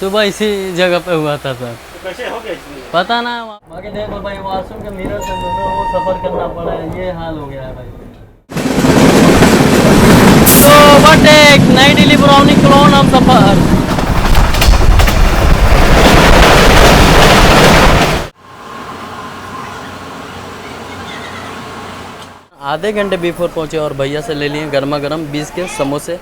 सुबह इसी जगह पे हुआ था सर। तो कैसे हो गया इसमें? पता ना। बाकी देखो भाई वॉशरूम के मिरर से जो है वो सफर करना पड़ा है, ये हाल हो गया है भाई। तो बट एक नई दिल्ली बरौनी क्लोन हम सफर। आधे घंटे बिफोर पहुंचे और भैया से ले लिए गर्मा गर्म 20 के समोसे।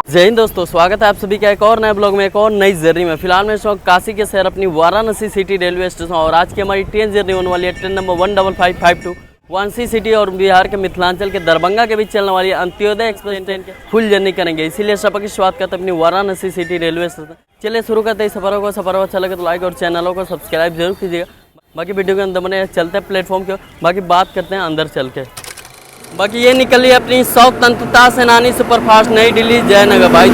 जय हिंद दोस्तों, स्वागत है आप सभी का एक और नए ब्लॉग में, एक और नई जर्नी में। फिलहाल मैं इस वक्त काशी के शहर अपनी वाराणसी सिटी रेलवे स्टेशन और आज की हमारी ट्रेन जर्नी होने वाली है ट्रेन नंबर 15552 वाराणसी सिटी और बिहार के मिथिलांचल के दरभंगा के बीच चलने वाली अंत्योदय एक्सप्रेस ट्रेन के फुल जर्नी करेंगे। इसीलिए सफर की शुरुआत करते अपनी वाराणसी सिटी रेलवे स्टेशन। चलिए शुरू करते हैं सफर को। सफर अच्छा लगे तो लाइक और चैनलों को सब्सक्राइब जरूर कीजिएगा। बाकी वीडियो के अंदर बने चलते हैं प्लेटफॉर्म के, बाकी बात करते हैं अंदर चल के। बाकी ये निकली अपनी स्वतंत्रता सेनानी सुपरफास्ट नई दिल्ली जयनगर भाई।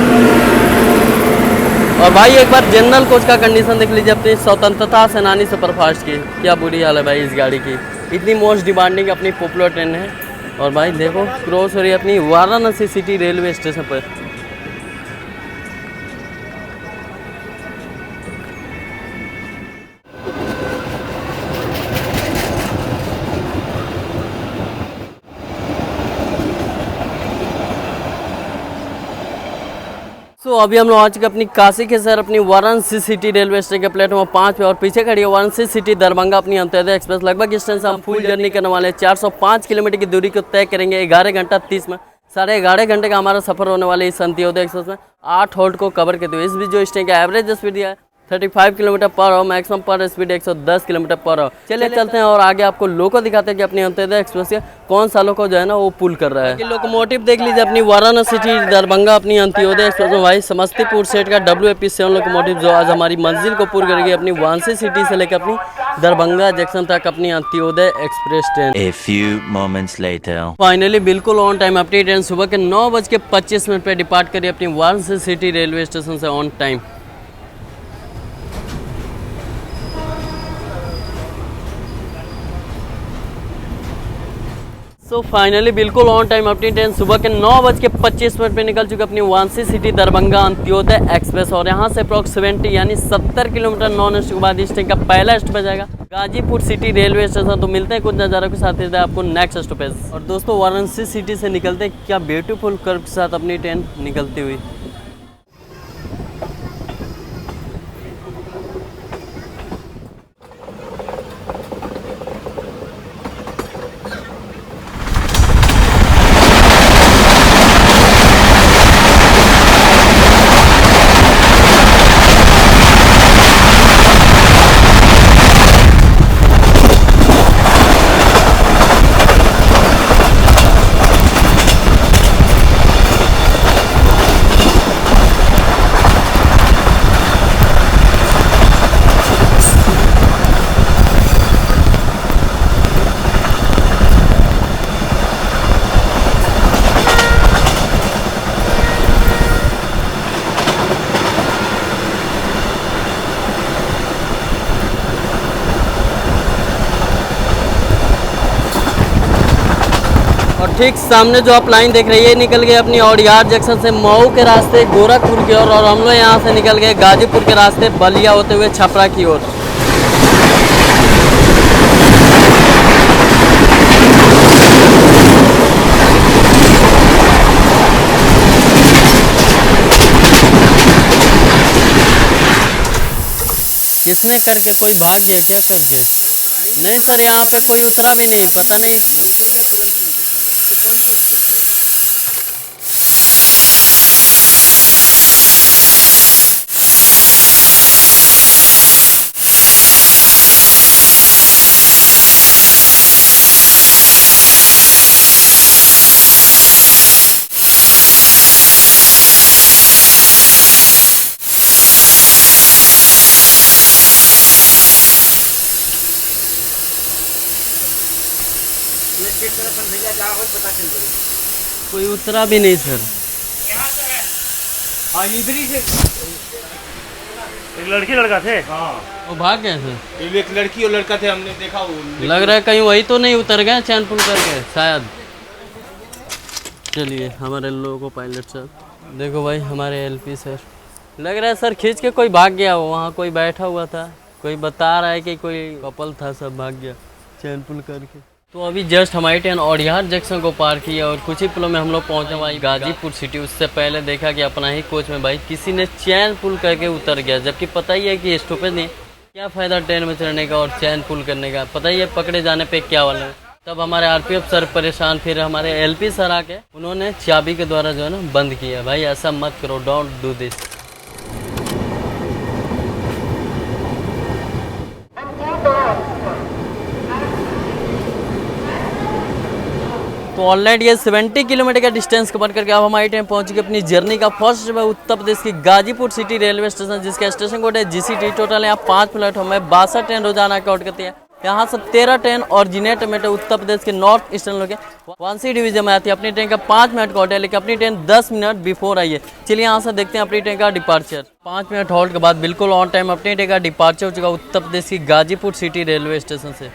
और भाई एक बार जनरल कोच का कंडीशन देख लीजिए अपनी स्वतंत्रता सेनानी सुपरफास्ट की, क्या बुरी हाल है भाई इस गाड़ी की। इतनी मोस्ट डिमांडिंग अपनी पॉपुलर ट्रेन है। और भाई देखो क्रॉस हो रही है अपनी वाराणसी सिटी रेलवे स्टेशन पर। तो अभी हम लोग आ चुके अपनी काशी के शहर अपनी वाराणसी सिटी रेलवे स्टेशन के प्लेटफॉर्म 5 पे और पीछे खड़ी है वाराणसी सिटी दरभंगा अपनी अंत्योदय एक्सप्रेस। लगभग इस ट्रेन से हम फुल जर्नी करने वाले हैं। 405 किलोमीटर की दूरी को तय करेंगे 11 घंटा 30 में। 11.5 घंटे का हमारा सफर होने वाला है इस अंत्योदय एक्सप्रेस में। 8 हॉल्ट को कवर करते हुए इस बीच जो इस ट्रेन का एवरेज स्पीड दिया है 35 किलोमीटर पर आवर, मैक्सिमम पर स्पीड 110 किलोमीटर पर आवर। चलिए चलते हैं और आगे आपको लोको दिखाते हैं कि अपनी अंत्योदय एक्सप्रेस के कौन सा लोको जो है ना वो पुल कर रहा है। लोकोमोटिव देख लीजिए अपनी वाराणसी सिटी दरभंगा अपनी अंत्योदय एक्सप्रेस में भाई समस्तीपुर सेट का WAP7 लोकोमोटिव जो आज हमारी मंजिल को पूरी करेगी अपनी वाराणसी सिटी से लेकर अपनी दरभंगा जंक्शन तक अपनी Antyodaya express train. A few moments later. Finally बिल्कुल ऑन टाइम अपनी ट्रेन सुबह के 9:25 पे डिपार्ट करी अपनी वाराणसी सिटी रेलवे स्टेशन से ऑन टाइम। सो फाइनली बिल्कुल ऑन टाइम अपनी ट्रेन सुबह के 9:25 पे निकल चुकी अपनी वाराणसी सिटी दरभंगा अंत्योदय एक्सप्रेस। और यहाँ से अप्रॉक्स 70 यानी 70 किलोमीटर नॉन स्टॉप के बाद इस ट्रेन का पहला स्टॉप जाएगा गाजीपुर सिटी रेलवे स्टेशन। तो मिलते हैं कुछ नज़ारों के साथ आपको नेक्स्ट स्टॉपेज। और दोस्तों वाराणसी सिटी से निकलते क्या ब्यूटीफुल कर्व के साथ अपनी ट्रेन निकलती हुई। और ठीक सामने जो आप लाइन देख रही है निकल गए अपनी औड़ियार जंक्शन से मऊ के रास्ते गोरखपुर की ओर और हम लोग यहाँ से निकल गए गाजीपुर के रास्ते बलिया होते हुए छपरा की ओर। किसने करके कोई भाग गया क्या करके? नहीं सर यहाँ पे कोई उतरा भी नहीं, पता नहीं। कोई उतरा भी नहीं सर। इधर ही से एक लड़की लड़का थे। हाँ वो भाग गए सर। एक लड़की और लड़का थे, हमने देखा वो। लग रहा है कहीं वही तो नहीं उतर गए चैनपुर करके शायद। चलिए हमारे लोगो पायलट सर, देखो भाई हमारे एलपी सर, लग रहा है सर खींच के कोई भाग गया हो, वहाँ कोई बैठा हुआ था, कोई बता रहा है कि कोई कपल था, सब भाग गया चैन पुल करके। तो अभी जस्ट हमारी ट्रेन औड़ियार जंक्शन को पार किया और कुछ ही पुलों में हम लोग पहुँचे भाई गाजीपुर सिटी। उससे पहले देखा कि अपना ही कोच में भाई किसी ने चैन पुल करके उतर गया, जबकि पता ही है कि स्टॉपेज नहीं, क्या फ़ायदा ट्रेन में चढ़ने का और चैन पुल करने का, पता ही है पकड़े जाने पे क्या वाला है। तब हमारे आरपीएफ सर परेशान, फिर हमारे एलपी सर आके उन्होंने चाबी के द्वारा जो है ना बंद किया, भाई ऐसा मत करो, डोंट डू दिस। तो ऑलरेडी ये 70 किलोमीटर का डिस्टेंस कवर करके अब हमारी ट्रेन पहुंच गई अपनी जर्नी का फर्स्ट स्टॉप है उत्तर प्रदेश की गाजीपुर सिटी रेलवे स्टेशन, जिसका स्टेशन कोड है जीसीटी। टोटल यहाँ 5 प्लेटफॉर्म है, 62 ट्रेन रोजाना काउंट करती है। यहाँ से 13 ट्रेन ऑरिजिनेट में उत्तर प्रदेश के नॉर्थ ईस्टर्न लोग वाराणसी डिवीजन में आती है। अपनी ट्रेन का 5 मिनट का हॉल्ट है, लेकिन अपनी ट्रेन 10 मिनट बिफोर आई है। चलिए यहाँ से देखते हैं अपनी ट्रेन का डिपार्चर। 5 मिनट हॉल्ट के बाद बिल्कुल ऑन टाइम अपनी ट्रेन का डिपार्चर हो चुका उत्तर प्रदेश की गाजीपुर सिटी रेलवे स्टेशन से।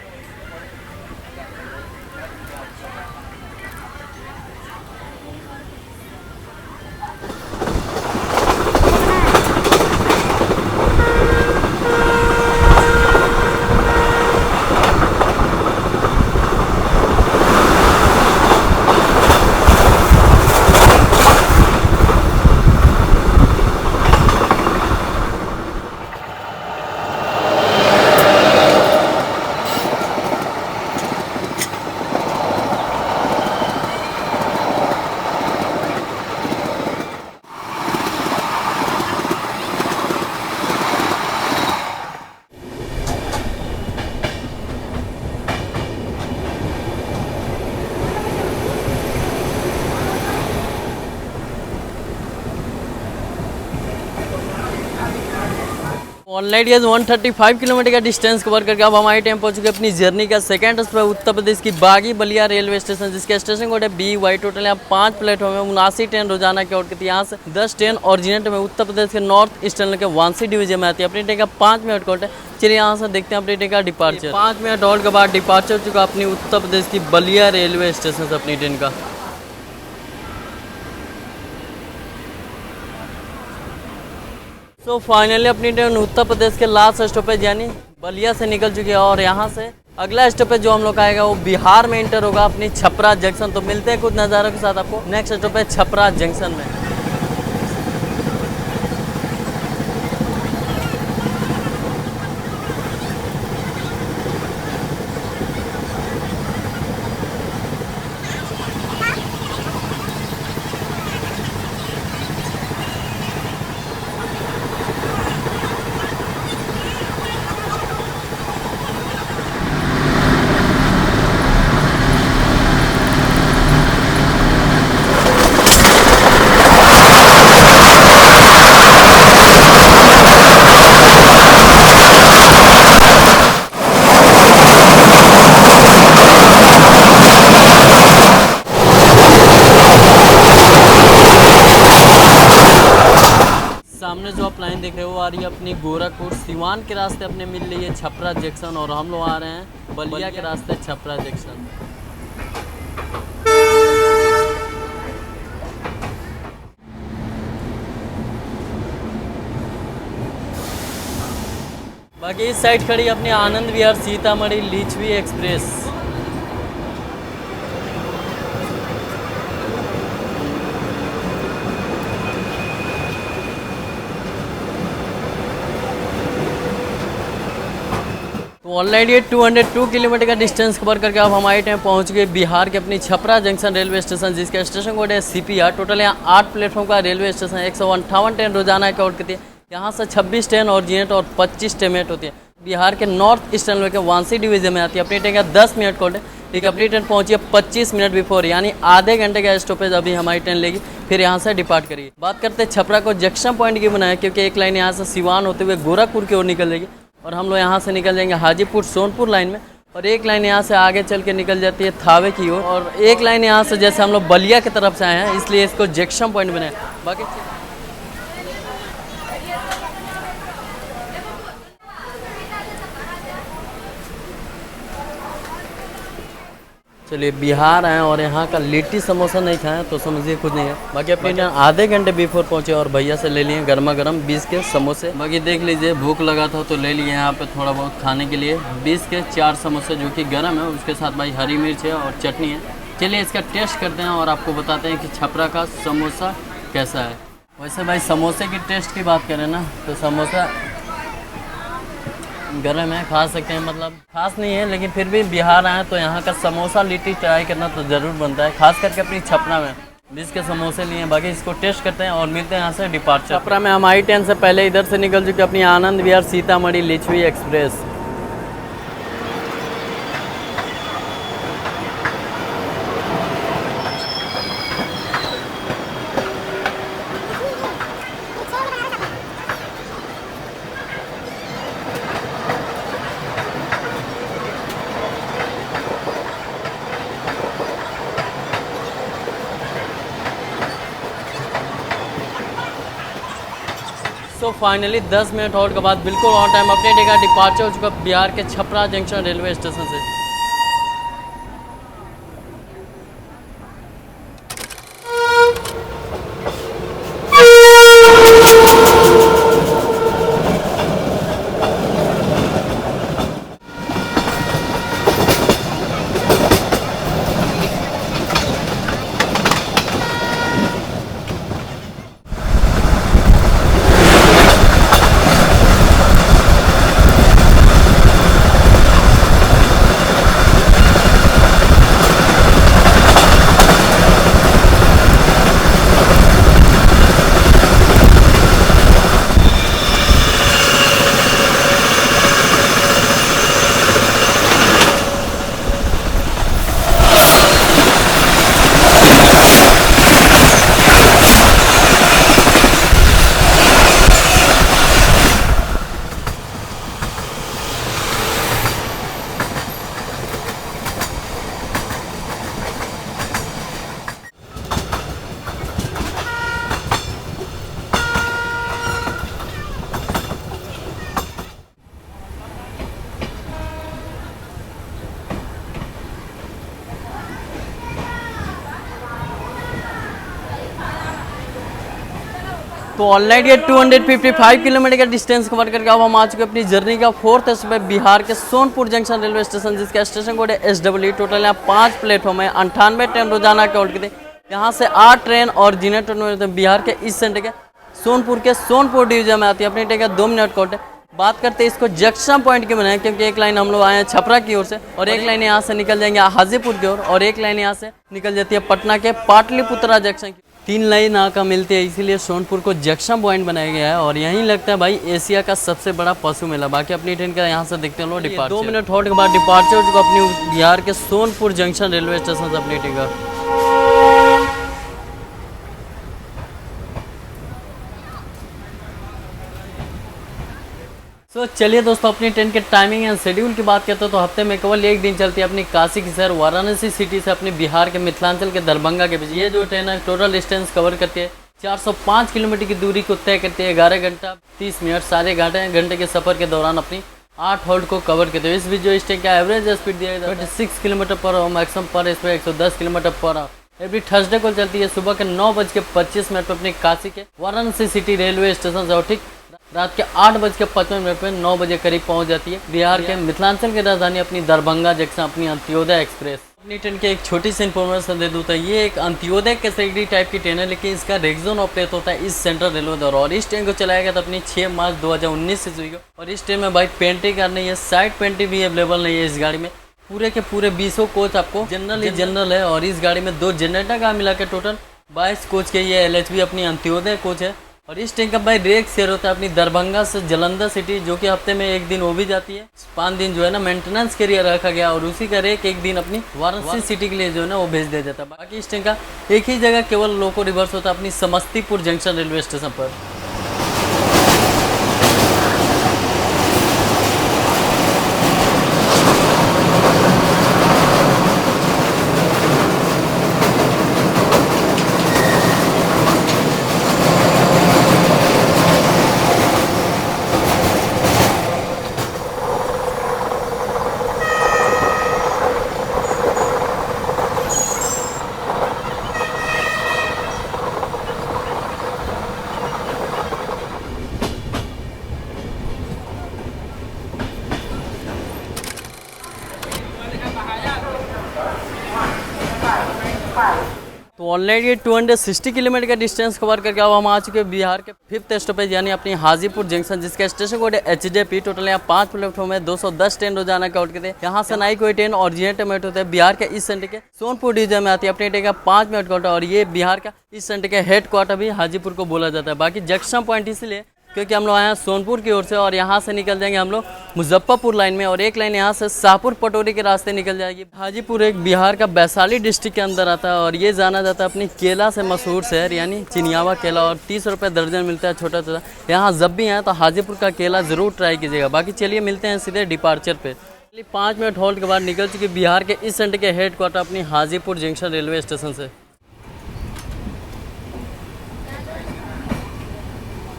ऑनलाइन ये 135 किलोमीटर का डिस्टेंस कवर करके अब हमारी टाइम पहुंच चुके अपनी जर्नी का सेकंड स्टॉप उत्तर प्रदेश की बागी बलिया रेलवे स्टेशन, जिसका स्टेशन कोड है BY। टोटल यहाँ 5 प्लेटफॉर्म है, 79 ट्रेन रोजाना की आउट करती है। यहाँ से 10 ट्रेन ऑरिजिनेट में उत्तर प्रदेश के नॉर्थ ईस्टर्न के वाराणसी डिवीजन में आती है। अपनी ट्रेन का 5 मिनट का है। चलिए यहाँ से देखते हैं अपनी ट्रेन का डिपार्चर। 5 मिनट हॉल्ट के बाद डिपार्चर चुका अपनी उत्तर प्रदेश की बलिया रेलवे स्टेशन से अपनी ट्रेन का। तो फाइनली अपनी ट्रेन उत्तर प्रदेश के लास्ट स्टॉपेज यानी बलिया से निकल चुकी है और यहाँ से अगला स्टॉपेज जो हम लोग का आएगा वो बिहार में इंटर होगा अपनी छपरा जंक्शन। तो मिलते हैं कुछ नज़ारों के साथ आपको नेक्स्ट स्टॉपेज छपरा जंक्शन में। सामने जो आप लाइन देख रहे हो वो आ रही है अपनी गोरखपुर सिवान के रास्ते अपने मिल रही है छपरा जंक्शन, और हम लोग आ रहे हैं बलिया के रास्ते छपरा जंक्शन। बाकी इस साइड खड़ी अपनी आनंद विहार सीतामढ़ी लिच्छवी एक्सप्रेस। तो ऑलरेडी ये 202 किलोमीटर का डिस्टेंस कवर करके अब हमारी टाइम पहुंच गए बिहार के अपनी छपरा जंक्शन रेलवे स्टेशन, जिसका स्टेशन कोड है CPR। टोटल यहाँ 8 प्लेटफॉर्म का रेलवे स्टेशन है, 158 ट्रेन रोजाना की आउट करती है। यहाँ से 26 ट्रेन ऑरिजिनेट और 25 टेमेट होती है। बिहार के नॉर्थ ईस्टर्न में के वाराणसी डिवीजन में आती है। अपनी ट्रेन का 10 मिनट कोड है, लेकिन अपनी ट्रेन पहुंची है 25 मिनट बिफोर, यानी आधे घंटे का स्टॉपेज अभी हमारी ट्रेन लेगी, फिर यहाँ से डिपार्ट करेगी। बात करते हैं छपरा को जंक्शन पॉइंट की बनाया, क्योंकि एक लाइन यहाँ से सिवान होते हुए गोरखपुर की ओर निकल जाएगी और हम लोग यहाँ से निकल जाएंगे हाजीपुर सोनपुर लाइन में, और एक लाइन यहाँ से आगे चल के निकल जाती है थावे की ओर, और एक लाइन यहाँ से जैसे हम लोग बलिया की तरफ से आए हैं इसलिए इसको जंक्शन पॉइंट बनाया। बाकी चलिए बिहार आए और यहाँ का लिट्टी समोसा नहीं खाए तो समझिए कुछ नहीं है। बाकी अपने यहाँ आधे घंटे बिफोर पहुँचे और भैया से ले लिए गर्मा गर्म 20 के समोसे। बाकी देख लीजिए भूख लगा था तो ले लिए यहाँ पे थोड़ा बहुत खाने के लिए 20 के 4 समोसे जो कि गर्म है, उसके साथ भाई हरी मिर्च है और चटनी है। चलिए इसका टेस्ट करते हैं और आपको बताते हैं कि छपरा का समोसा कैसा है। वैसे भाई समोसे की टेस्ट की बात करें ना तो समोसा गर्म है, खा सकते हैं, मतलब खास नहीं है, लेकिन फिर भी बिहार आए तो यहाँ का समोसा लिट्टी ट्राई करना तो ज़रूर बनता है, खास करके अपनी छपरा में 20 के समोसे लिए। बाकी इसको टेस्ट करते हैं और मिलते हैं यहाँ से डिपार्चर। छपरा में हम I-10 से पहले इधर से निकल चुके अपनी आनंद विहार सीतामढ़ी लिच्छवी एक्सप्रेस। तो फाइनली 10 मिनट और के बाद बिल्कुल ऑन टाइम अपने डे का डिपार्चर हो चुका बिहार के छपरा जंक्शन रेलवे स्टेशन से। तो ऑलरेडी ये 255 किलोमीटर का डिस्टेंस कवर करके अब हम आ चुके अपनी जर्नी का 4th स्टॉप बिहार के सोनपुर जंक्शन रेलवे स्टेशन, जिसका स्टेशन कोड है SW। टोटल यहाँ 5 प्लेटफॉर्म है, 98 ट्रेन रोजाना के उल्टे यहाँ से 8 ट्रेन और जिन्हें ट्रेन बिहार के इस सेंटर के सोनपुर डिवीजन में आती है। अपनी ट्रेन का 2 मिनट कोट है। बात करते हैं इसको जंक्शन पॉइंट की बनाए, क्योंकि एक लाइन हम लोग आए हैं छपरा की ओर से और एक लाइन यहाँ से निकल जाएंगे हाजीपुर की ओर और एक लाइन यहाँ से निकल जाती है पटना के पाटलिपुत्रा जंक्शन की। 3 लाइन आका मिलती है, इसीलिए सोनपुर को जंक्शन पॉइंट बनाया गया है और यहीं लगता है भाई एशिया का सबसे बड़ा पशु मेला। बाकी अपनी ट्रेन का यहाँ से देखते हैं लोग डिपार्चर 2 मिनट हॉल्ट के बाद डिपार्चर जो अपनी बिहार के सोनपुर जंक्शन रेलवे स्टेशन से अपनी ट्रेन का। तो चलिए दोस्तों अपनी ट्रेन के टाइमिंग एंड शेड्यूल की बात करते हैं तो हफ्ते में केवल एक दिन चलती है अपनी काशी की शहर वाराणसी सिटी से अपने बिहार के मिथिलांचल के दरभंगा के बीच। ये जो ट्रेन है टोटल डिस्टेंस कवर करती है 405 किलोमीटर की दूरी को तय करती है 11 घंटा 30 मिनट। साढ़े घंटे के सफर के दौरान अपनी 8 होल्ड को कवर करते हुए इस बीच जो इस ट्रेन का एवरेज स्पीड दिया गया 26 किलोमीटर पर आवर, मैक्सिमम पर speed 110 kilometre per hour. Every Thursday को चलती है सुबह के 9:25 पर अपनी काशी के वाराणसी सिटी रेलवे स्टेशन से और ठीक रात के 8:55 पर 9 बजे करीब पहुंच जाती है बिहार के मिथिलांचल की राजधानी अपनी दरभंगा जंक्शन अपनी अंत्योदय एक्सप्रेस। अपनी ट्रेन के एक छोटी सी इन्फॉर्मेशन दे दूँ तो ये एक अंत्योदय कैटेगरी टाइप की ट्रेन है, लेकिन इसका रेगजोन ऑपरेट होता है इस सेंट्रल रेलवे द्वारा और इस ट्रेन को चलाया गया था अपनी 6 मार्च 2019 ईस्वी को। और इस ट्रेन में भाई पेंटिंग कर नहीं है, साइड पेंटिंग भी अवेलेबल नहीं है इस गाड़ी में। पूरे के पूरे 20 कोच आपको जनरल है और इस गाड़ी में 2 जनरेटर का मिला के टोटल 22 कोच के ये LHB अपनी अंत्योदय कोच है। और इस ट्रेन का भाई रेक शेयर होता है अपनी दरभंगा से जालंधर सिटी, जो कि हफ्ते में एक दिन वो भी जाती है। 5 दिन जो है ना मेंटेनेंस के लिए रखा गया और उसी का रेक एक दिन अपनी वाराणसी सिटी के लिए जो है ना वो भेज दिया जाता है। बाकी इस ट्रेन का एक ही जगह केवल लोको रिवर्स होता है अपनी समस्तीपुर जंक्शन रेलवे स्टेशन पर। ऑलरेडी 260 किलोमीटर का डिस्टेंस कवर करके अब हम आ चुके हैं बिहार के 5th स्टॉपेज यानी अपनी हाजीपुर जंक्शन, जिसका स्टेशन कोड है HJP। टोटल यहाँ 5 प्लेटफॉर्म है, 210 ट्रेन रोजाना का आउट करते हैं। यहाँ से नई कोई ट्रेन ऑरिजिनेट में होता है बिहार के इस सेंटर के सोनपुर डिवीजन में आती है। अपनी ट्रेन का 5 मिनट का और ये बिहार का इस सेंटर के हेड क्वार्टर भी हाजीपुर को बोला जाता है। बाकी जंक्शन पॉइंट इसलिए क्योंकि हम लोग आए हैं सोनपुर की ओर से और यहाँ से निकल जाएंगे हम लोग मुजफ्फरपुर लाइन में, और एक लाइन यहाँ से शाहपुर पटोरी के रास्ते निकल जाएगी। हाजीपुर एक बिहार का वैशाली डिस्ट्रिक्ट के अंदर आता है और ये जाना जाता है अपनी केला से मशहूर शहर यानी चिनियावा केला, और 30 रुपये दर्जन मिलता है छोटा छोटा। यहाँ जब भी आए तो हाजीपुर का केला ज़रूर ट्राई कीजिएगा। बाकी चलिए मिलते हैं सीधे डिपार्चर पे। 5 मिनट होल्ड के बाद निकल चुकी बिहार के इस सेंटर के हेड क्वार्टर अपनी हाजीपुर जंक्शन रेलवे स्टेशन से।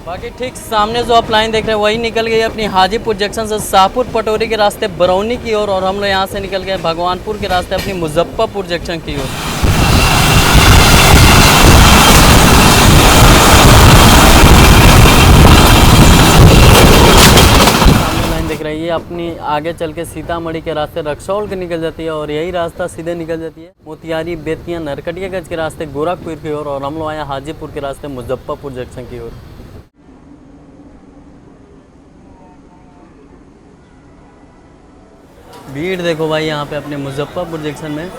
बाकी ठीक सामने जो आप लाइन देख रहे हैं वही निकल गई अपनी हाजीपुर जंक्शन से शाहपुर पटोरी के रास्ते बरौनी की ओर, और हम लोग यहाँ से निकल गए भगवानपुर के रास्ते अपनी मुजफ्फरपुर जंक्शन की ओर। सामने लाइन देख रही है अपनी आगे चल के सीतामढ़ी के रास्ते रक्सौल के निकल जाती है, और यही रास्ता सीधे निकल जाती है मोतिहारी बेतिया नरकटियागंज के रास्ते गोरखपुर की ओर, और हम लोग आए हाजीपुर के रास्ते मुजफ्फरपुर जंक्शन की ओर। भीड़ देखो भाई यहाँ पे अपने मुजफ्फरपुर जंक्शन में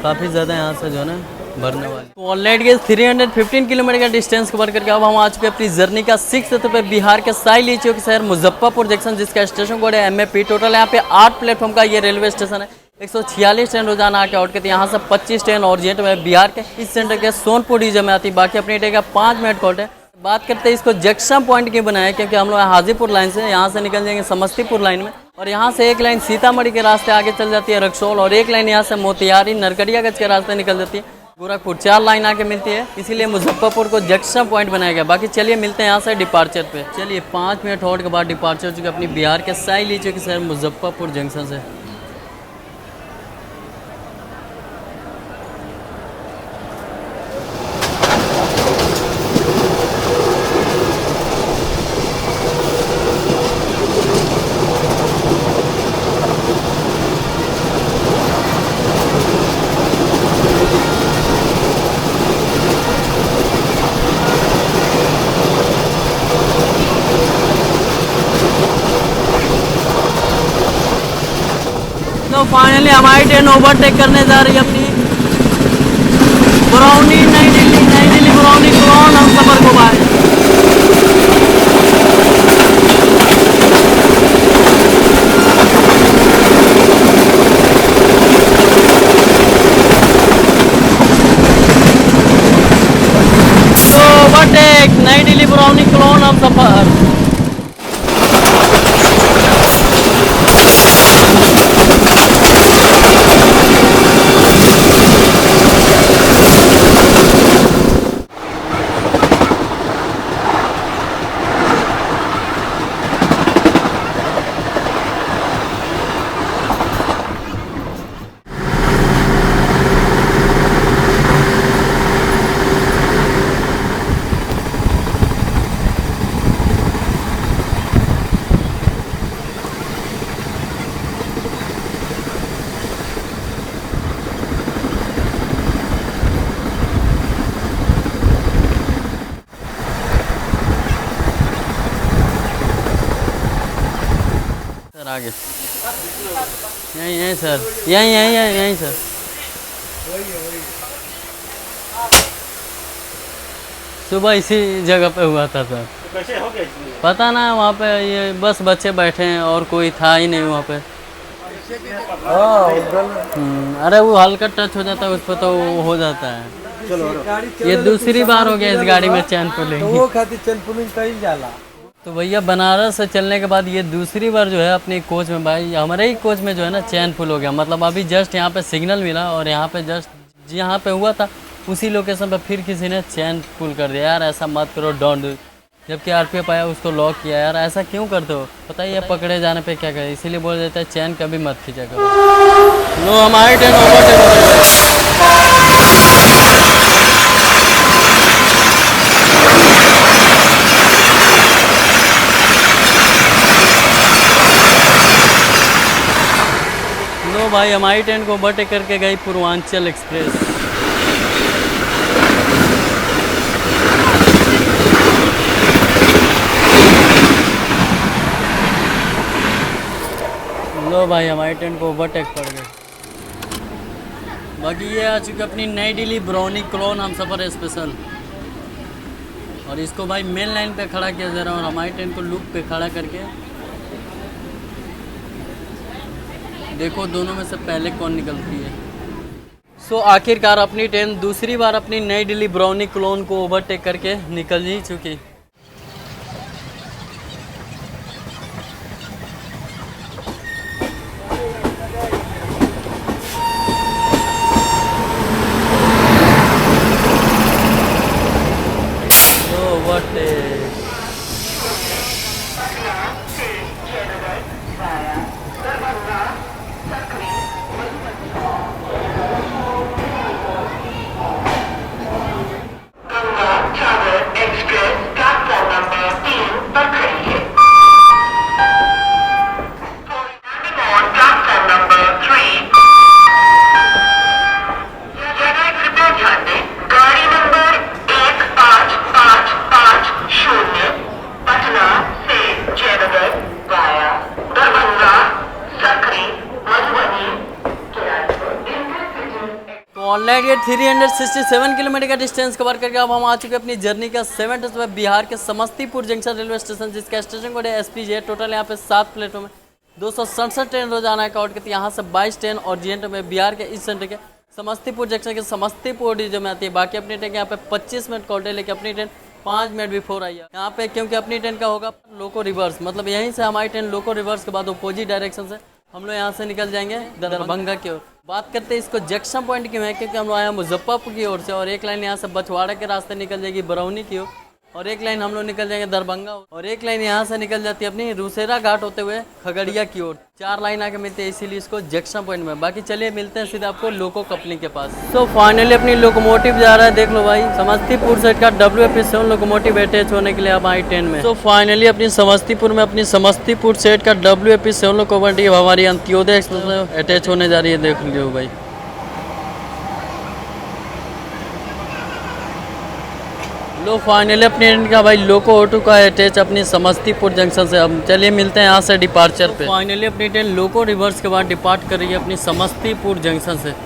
काफ़ी ज़्यादा यहाँ से जो है ना भरने वाले। तो ऑलरेडी 315 किलोमीटर का डिस्टेंस कवर करके अब हम आ चुके हैं अपनी जर्नी का 6th पे बिहार के साई लीचियों के शहर मुजफ्फरपुर जंक्शन, जिसका स्टेशन कोड है MAP। टोटल यहाँ पे 8 प्लेटफॉर्म का ये रेलवे स्टेशन है। 146 ट्रेन रोजाना आके आउट करती है। यहाँ से 25 ट्रेन ऑरिजिनेट में बिहार के इस सेंटर के सोनपुर डिवीजन में आती है। बाकी अपनी ट्रेन का 5 मिनट कोट है। बात करते हैं इसको जंक्शन पॉइंट क्यों बनाया, क्योंकि हम लोग हाजीपुर लाइन से यहाँ से निकल जाएंगे समस्तीपुर लाइन में, और यहाँ से एक लाइन सीतामढ़ी के रास्ते आगे चल जाती है रक्सौल, और एक लाइन यहाँ से मोतिहारी नरकटियागंज के रास्ते निकल जाती है गोरखपुर। 4 लाइन आके मिलती है, इसीलिए मुजफ्फरपुर को जंक्शन पॉइंट बनाया गया। बाकी चलिए मिलते हैं यहाँ से डिपार्चर पे। चलिए 5 मिनट होल्ड के बाद डिपार्चर हो चुके अपनी बिहार के साई लीचियों के शहर मुजफ्फरपुर जंक्शन से। तो फाइनली हमारी ट्रेन ओवरटेक करने जा रही है अपनी बरौनी नई दिल्ली बरौनी क्लोन हम सफर को बाय। तो ओवरटेक नई दिल्ली बरौनी क्लोन हम सफर। आगे यहीं सर, यहीं सर। सुबह इसी जगह पे हुआ था सर। तो कैसे हो गया इसमें? पता ना, वहाँ पे ये बस बच्चे बैठे हैं और कोई था ही नहीं वहाँ पे। अरे वो हल्का टच हो जाता है उस पर तो वो हो जाता है। ये दूसरी बार हो गया इस गाड़ी में चैन पुलिंग। तो भैया बनारस से चलने के बाद ये दूसरी बार जो है अपनी कोच में, भाई हमारे ही कोच में जो है ना चैन फुल हो गया। मतलब अभी जस्ट यहाँ पे सिग्नल मिला और यहाँ पे जस्ट जहाँ पे हुआ था उसी लोकेशन पे फिर किसी ने चैन पुल कर दिया। यार ऐसा मत करो, डोंट डू। जबकि RPF आया उसको लॉक किया। यार ऐसा क्यों करते हो? पता ही है पकड़े जाने पे क्या करे, इसीलिए बोल देता है चैन कभी मत खींचा करो। लो हमारी ट्रेन ओवरटेक हो गई है। लो भाई हमारी ट्रेन को ओवरटेक करके गई पूर्वांचल एक्सप्रेस। लो भाई हमारी ट्रेन को ओवरटेक पड़ गए। बाकी ये आ चुकी अपनी नई दिल्ली ब्राउनी क्लोन हम सफ़र स्पेशल, और इसको भाई मेन लाइन पे खड़ा किया जा रहा है और हमारी ट्रेन को लूप पे खड़ा करके देखो दोनों में से पहले कौन निकलती है। सो आखिरकार अपनी ट्रेन दूसरी बार अपनी नई दिल्ली ब्राउनी क्लोन को ओवरटेक करके निकल ही चुकी। ऑनलाइन ये 367 किलोमीटर का डिस्टेंस कवर करके अब हम आ चुके हैं अपनी जर्नी का 7th स्टॉप बिहार के समस्तीपुर जंक्शन रेलवे स्टेशन, जिसका स्टेशन कोड है SPJ। टोटल यहाँ पे 7 प्लेटों में 267 ट्रेन रोजाना है काउंट करती है। यहाँ से 22 ट्रेन और GNT में बिहार के इस सेंटर के समस्तीपुर जंक्शन के समस्तीपुर डिवीजन में आती है। बाकी अपनी ट्रेन के यहाँ पे 25 मिनट काउंट है, लेकिन अपनी ट्रेन 5 मिनट बिफोर आई है यहाँ पे, क्योंकि अपनी ट्रेन का होगा लोको रिवर्स। मतलब यहीं से हमारी ट्रेन लोको रिवर्स के बाद अपोजिट डायरेक्शन से हम लोग यहाँ से निकल जाएंगे दरभंगा की ओर। बात करते हैं इसको जंक्शन पॉइंट की में, क्योंकि हम लोग आए हैं मुजफ्फरपुर की ओर से, और एक लाइन यहाँ से बछवाड़ा के रास्ते निकल जाएगी बरौनी की ओर, और एक लाइन हम लोग निकल जाएंगे दरभंगा, और एक लाइन यहाँ से निकल जाती है अपनी रूसेरा घाट होते हुए खगड़िया की ओर। 4 लाइन आके मिलते हैं, इसीलिए इसको जंक्शन पॉइंट में। बाकी चलिए मिलते हैं सीधा आपको लोको कपलिंग के पास। तो फाइनली अपनी लोकोमोटिव जा रहा है, देख लो भाई समस्तीपुर साइड का WFP7 लोकोमोटिव अटैच होने के लिए अब आई ट्रेन में। तो फाइनली अपनी समस्तीपुर में अपनी समस्तीपुर साइड का WFP7 लोकोमोटिव हमारी अंत्योदय एक्सप्रेस में अटैच होने जा रही है, देख लो भाई। लो फाइनली अपनी ट्रेन का भाई लोको ऑटो का अटैच अपनी समस्तीपुर जंक्शन से। अब चलिए मिलते हैं यहाँ से डिपार्चर पे। फाइनली अपनी ट्रेन लोको रिवर्स के बाद डिपार्ट कर रही है अपनी समस्तीपुर जंक्शन से।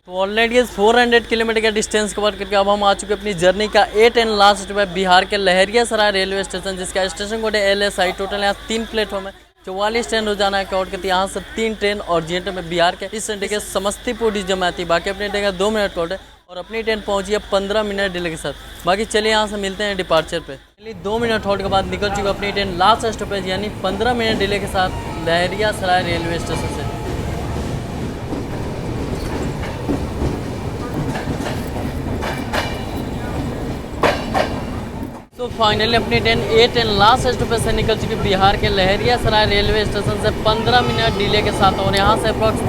तो ऑलरेडी 400 किलोमीटर का डिस्टेंस कवर करके अब हम आ चुके हैं अपनी जर्नी का 8 एंड लास्ट स्टॉप है बिहार के लहरियासराय रेलवे स्टेशन, जिसका स्टेशन कोड है LSI। टोटल यहाँ 3 प्लेटफॉर्म है, 44 ट्रेन रोजाना है काउंट करती है। यहाँ से 3 ट्रेन और GNT में बिहार के इस सेंटर के समस्तीपुर डिवीजन में आती है। बाकी अपनी ट्रेन का 2 मिनट काउंट है, और अपनी ट्रेन पहुँची है 15 मिनट डिले के साथ। बाकी चलिए यहाँ से मिलते हैं डिपार्चर पे। 2 मिनट होल्ड के बाद निकल चुकी अपनी ट्रेन लास्ट स्टॉपेज यानी 15 मिनट डिले के साथ लहरियासराय रेलवे स्टेशन से। तो फाइनली अपनी ट्रेन 8 एंड लास्ट स्टॉपेज से निकल चुकी बिहार के लहरियासराय रेलवे स्टेशन से 15 मिनट डिले के साथ, और यहाँ से अप्रॉक्स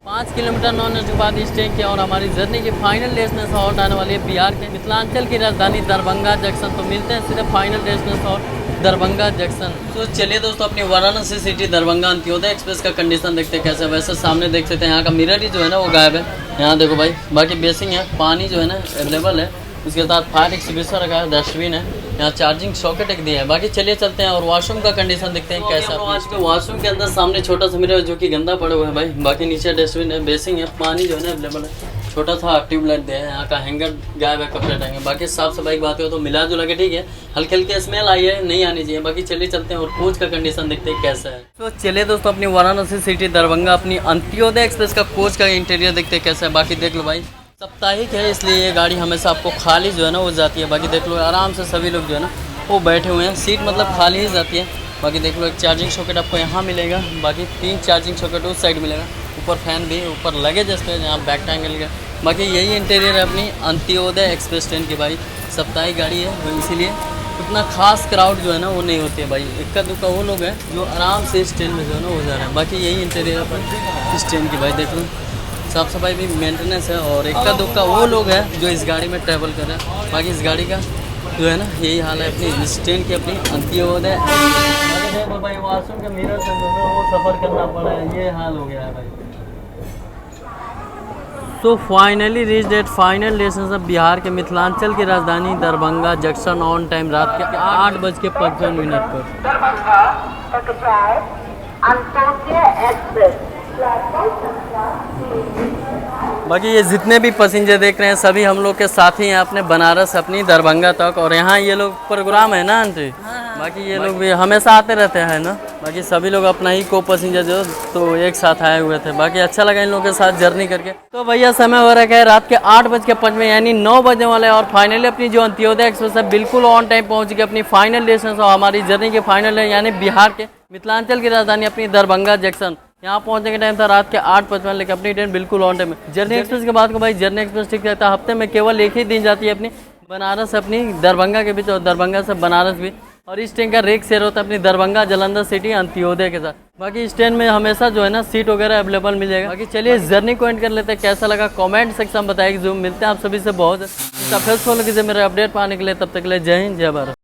5 किलोमीटर नॉन के बाद स्टे किया, और हमारी जर्नी की फाइनल डेस्टिनेशन और आने वाली है बिहार के मिथिलांचल की राजधानी दरभंगा जंक्शन। तो मिलते हैं सीधे फाइनल डेस्टिनेशन और दरभंगा जंक्शन। तो चलिए दोस्तों अपनी वाराणसी सिटी दरभंगा अंत्योदय एक्सप्रेस का कंडीशन देखते हैं कैसे। वैसे सामने देख सकते हैं यहाँ का मिरर ही जो है ना वो गायब है, यहाँ देखो भाई। बाकी बेसिंग है, पानी जो है ना अवेलेबल है, उसके साथ फायर एक्सटिंग्विशर रखा है, डस्टबिन है, यहाँ चार्जिंग सॉकेट एक दिया है। बाकी चलिए चलते हैं और वॉशरूम का कंडीशन देखते हैं कैसा। वॉशरूम के अंदर सामने छोटा सा मिरर जो कि गंदा पड़ा हुआ है भाई। बाकी नीचे डस्टबिन है, बेसिंग है, पानी जो है ना अवेलेबल है, छोटा सा ट्यूबलाइट दिया है, यहाँ का हैंगर गायब है, कपड़े टंगे। बाकी साफ सफाई की बात हो तो मिला जुला के ठीक है, हल्की हल्की स्मेल आई है, नहीं आनी चाहिए। बाकी चलिए चलते हैं और कोच का कंडीशन देखते हैं कैसा है। तो चलिए दोस्तों अपनी वाराणसी सिटी दरभंगा अपनी अंत्योदय एक्सप्रेस का कोच का इंटीरियर देखते हैं कैसा है। बाकी देख लो भाई साप्ताहिक है, इसलिए ये गाड़ी हमेशा आपको खाली जो है ना वो जाती है। बाकी देख लो आराम से सभी लोग जो है ना वो बैठे हुए हैं, सीट मतलब खाली ही जाती है। बाकी देख लो एक चार्जिंग सॉकेट आपको यहाँ मिलेगा, बाकी 3 चार्जिंग सॉकेट उस साइड मिलेगा, ऊपर फैन भी, ऊपर लगेज स्पेस, यहाँ बैक टैंगल का। बाकी यही इंटीरियर है अपनी अंत्योदय एक्सप्रेस ट्रेन की भाई। साप्ताहिक गाड़ी है वो, इसीलिए उतना खास क्राउड जो है ना वो नहीं होती है भाई। इक्का दुक्का वो लोग हैं जो आराम से इस ट्रेन में जो है ना वो जा रहे हैं। बाकी यही इंटीरियर अपन इस ट्रेन की भाई देख लो, साफ़ सफाई भी मेंटेनेंस है, और इक्का दुक्का वो लोग हैं जो इस गाड़ी में ट्रैवल कर रहे हैं। बाकी इस गाड़ी का जो है ना यही हाल है अपनी इस ट्रेन की अपनी अंत्योदय। देखो भाई वॉशरूम के मिरर से जो है वो सफ़र करना पड़ा है, ये हाल हो गया है भाई। तो finally reach that final destination Bihar के मिथिलांचल की राजधानी दरभंगा जंक्शन ऑन टाइम रात के 8:55 पर। दरभंगा तक जाए अंत्योदय एक्सप्रेस बाकी ये जितने भी पैसेंजर देख रहे हैं सभी हम लोग के साथी हैं अपने बनारस अपनी दरभंगा तक, और यहाँ ये लोग प्रोग्राम है ना आंटी। बाकी ये लोग भी हमेशा आते रहते हैं ना, बाकी सभी लोग अपना ही को पैसेंजर जो तो एक साथ आए हुए थे। बाकी अच्छा लगा इन लोगों के साथ जर्नी करके। तो भैया समय हो रहा है रात के 8:55 यानी 9 बजने वाले, और फाइनली अपनी जो अंत्योदय एक्सप्रेस है बिल्कुल ऑन टाइम पहुँच गई अपनी फाइनल डेस्टिनेशन। और हमारी जर्नी के फाइनल है यानी बिहार के मिथिलांचल की राजधानी अपनी दरभंगा जंक्शन। यहाँ पहुँचने के टाइम था रात के 8:55, लेकिन अपनी ट्रेन बिल्कुल ऑन टाइम है। जर्नी एक्सप्रेस के बाद को भाई जर्नी एक्सप्रेस ठीक रहता है, हफ्ते में केवल एक ही दिन जाती है अपनी बनारस अपनी दरभंगा के बीच और दरभंगा से बनारस भी। और इस ट्रेन का रेक शेयर होता है अपनी दरभंगा जालंधर सिटी अंत्योदय के साथ। बाकी इस ट्रेन में हमेशा जो है ना सीट वगैरह अवेलेबल मिल जाएगा। बाकी चलिए इस जर्नी को एंड कर लेते हैं, कैसा लगा कमेंट सेक्शन में बताइए। जो मिलते हैं आप सभी से बहुत फेस फॉलो कीजिए मेरे अपडेट पाने के लिए। तब तक के लिए जय हिंद जय भारत।